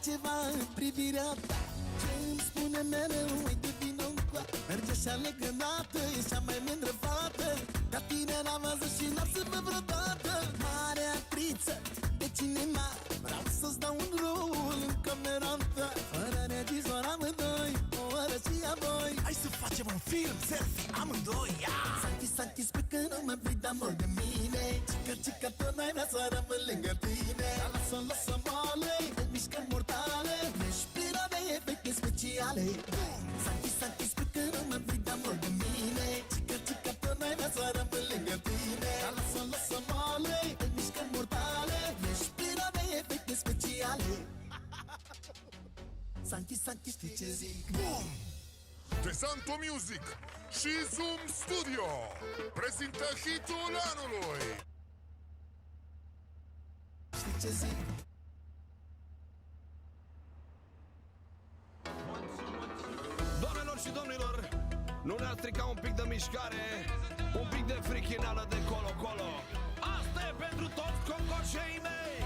ceva în privirea ta ce îmi spune mereu, uite vino încoa. Merge așa legănată, e cea mai mândră fată. Ca tine n-am văzut și n-am să vă vreodată. Mare actriță de cinema, vreau să-ți dau un rol în camera ta. Fără regizor amândoi, o oră și apoi hai să facem un film, selfie amândoi. S-a închis pe că nu mă vrei de amor de mine. Cică, tot n-ai vrea să rămân lângă tine. Lasă moale, de mișcări mortale. Ești plină de efecte speciale. S-a închis pe că nu mă vrei de amor de mine. Cică, tot n-ai vrea să rămân lângă tine. Lasă moale, de mișcări mortale. Ești plină de efecte speciale. S-a închis, știi ce zic? Boom! Desanto Music și Zoom Studio prezintă hitul anului. Știi ce zic? Doamnelor și domnilor, nu ne-ar strica un pic de mișcare, un pic de frichinală de colo-colo. Asta e pentru toți cocoșei mei.